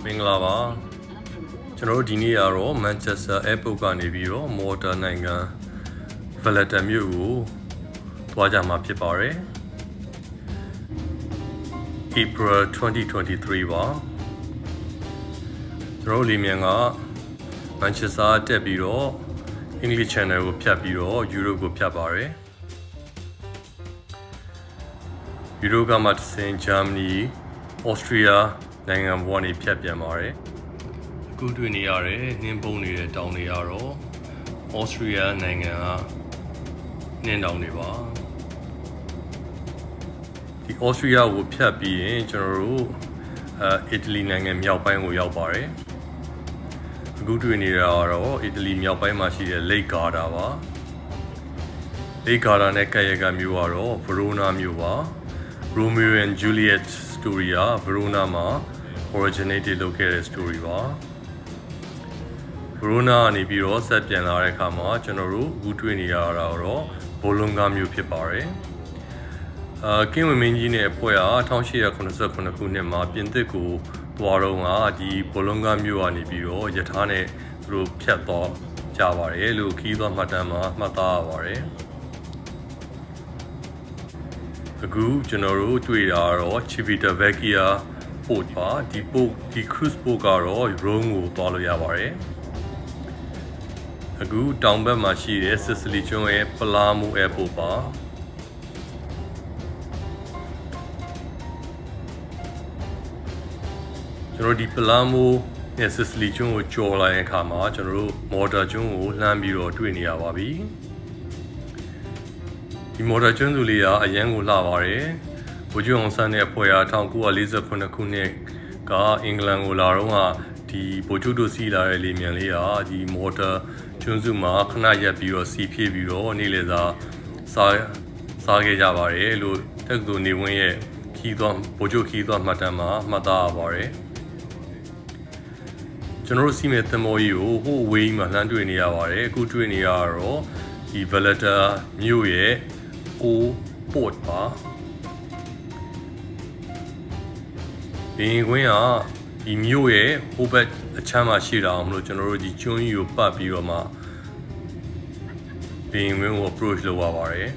မင်္ဂလာပါကျွန်တော်တို့ဒီနေ့ကတော့ Manchester Airport ကနေပြီးတော့ Malta နိုင်ငံ Valletta မြို့ကိုသွားကြမှာဖြစ်ပါတယ် April 2023 ပါကျွန်တော်တို့လေမြန်က Manchester တက်ပြီးတော့ English Channel ကိုဖြတ်ပြီးတော့ Europe ကိုဖြတ်ပါတယ် Europe ကမှတစ်ဆင့် Germany Austria နိုင်ငံပေါ်ကနေဖြတ်ပြန်ပါတယ်အခုတွေ့နေရတယ်နှင်းပုံနေတဲ့တောင်တွေကတော့ Austria နိုင်ငံကနှင်းတောင်တွေပါဒီ Austria ကိုဖြတ်ပြီးရင်ကျွန်တော်တို့Italy နိုင်ငံမြောက်ပိုင်းကိုရောက်ပါတယ်အခုတွေ့နေတာကတော့ Italy မြောက်ပိုင်းမှာရှိတဲ့ Lake Garda ပါ Lake Garda နဲ့ကပ်ရက်ကမြို့ကတော့ Verona မြို့ပါ Romeo and Juliet story က Verona မှာ originated လုပ်ခဲ့တဲ့ story ပါ Verona ကနေပြီးတော့ဆက်ပြန်လာတဲ့အခါမှာကျွန်တော်တို့အခုတွေ့နေရတာတော့ Bologna မြို့ဖြစ်ပါတယ်ကင်းဝင်မင်းကြီးနဲ့အဖွဲ့က1889ခုနှစ်မှာပြင်သစ်ကိုသွားတော့ကဒီ Bologna မြို့ကနေပြီးတော့ယထာနဲ့သူတို့ဖြတ်သွားကြပါတယ်လို့ခီးသွားမှတ်တမ်းမှာမှတ်သားရပါတယ်အခုကျွန်တော်တို့တွေ့တာတော့ Civitavecchia port ပါဒီ port ဒီ cruise port ကတော့ Rome ကိုသွားလို့ရပါတယ်အခုတောင်ဘက်မှာရှိတဲ့ Sicily ကျွန်းရဲ့ Palermo airport ပါကျွန်တော်ဒီ Palermo နဲ့ Sicily ကျွန်းကိုကျော်လာတဲ့အခါမှာကျွန်တော်တို့ Malta ကျွန်းကိုလှမ်းပြီးတော့တွေ့နေရပါပြီဒီ Malta ကျွန်းစုလေးကအရန်ကိုလှပါတယ်ဗိုလ်ချုပ်အောင်ဆန်းတဲ့အဖွဲ့က1948ခုနှစ်ကအင်္ဂလန်ကိုလာတော့ကဒီဗိုလ်ချုပ်တို့စီးလာတဲ့လေမြန်လေးကဒီ Malta ကျွန်းစုမှာခဏရက်ပြီးတော့စီဖြည့်ပြီးတော့နေ့လည်စာစားခဲ့ကြပါတယ်လို့တက္ကသိုလ်နေဝင်းရဲ့ခီးသွားဗိုလ်ချုပ်ခီးသွားမှတ်တမ်းမှာမှတ်သားရပါတယ်ကျွန်တော်တို့စီးမဲ့သင်္ဘောကြီးကိုဟိုဝေးမှာလှမ်းတွေ့နေရပါတယ်အခုတွေ့နေရတော့ဒီ Valletta မြို့ရဲ့ Old Port ပါဒီကွင်းကဒီမြို့ရဲ့ဟိုဘက်အချမ်းမှာရှိတာအောင်မလို့ကျွန်တော်တို့ဒီကျွန်းကြီးကိုပတ်ပြီးတော့မှဒီကွင်းကို approach လုပ်ရပါတယ်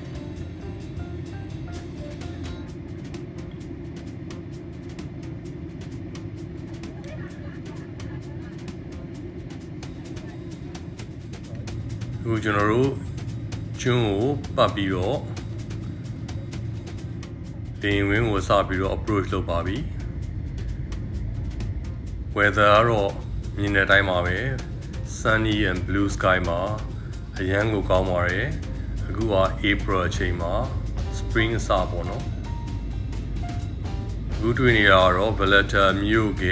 အခုကျွန်တော်တို့ကျွန်းကိုပတ်ပြီးတော့ဒီကွင်းကိုစပြီးတော့ approach လုပ်ပါပြီweather ကတော့မြင်တဲ့အတိုင်းပါပဲ sunny and blue sky မှာအရန်ကိုကောင်းပါတယ်အခုက April အချိန်မှာ spring အစပေါ့နော်အခုတွေ့နေရတော့ Valletta မြို့က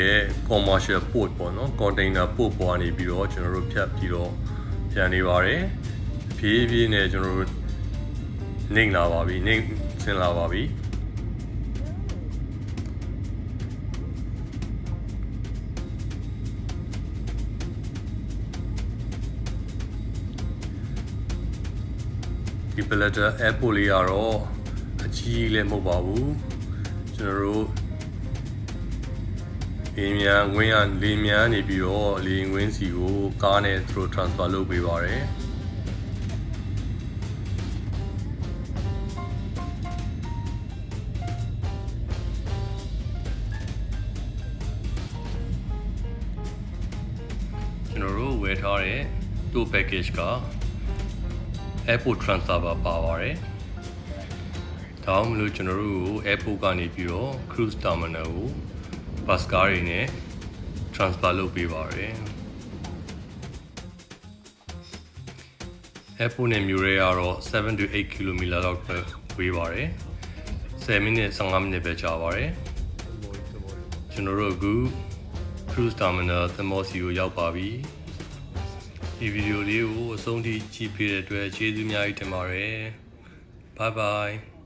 commercial port ပေါ့နော် container port ပေါ်ကနေပြီးတော့ကျွန်တော်တို့ဖြတ်ပြီးတော့ပြန်နေပါတယ်ဖြည်းဖြည်းနဲ့ကျွန်တော်တို့နှိမ့်လာပါပြီနှိမ့်ဆင်းလာပါပြီဒီ Valletta airport လေးကတော့အကြီးလည်းမဟုတ်ပါဘူးကျွန်တော်တို့လေမြန်ဝင်းရလေမြန်နေပြီးတော့လေဝင်းစီကိုကားနဲ့သူတို့ transfer လုပ်ပေးပါတယ်ကျွန်တော်တို့ဝယ်ထားတဲ့ tour package ကairport transfer ပါပါတယ်။ဒါမှမဟုတ်ကျွန်တော်တို့ကို airport ကနေပြီးတော့ cruise terminal ကို bus ကားတွေနဲ့ transfer လုပ်ပေးပါတယ်။ airport နဲ့မြို့ရဲကတော့7 to 8 km လောက်ပဲဝေးပါတယ်။10မိနစ်15မိနစ်ပဲကြာပါတယ်။ကျွန်တော်တို့အခု cruise terminal သင်္ဘောစီကိုရောက်ပါပြီ။ဒီဗီဒီယိုလေးကိုအဆုံးထိကြည့်ပေးတဲ့အတွက်ကျေးဇူးအများကြီးတင်ပါတယ် Bye bye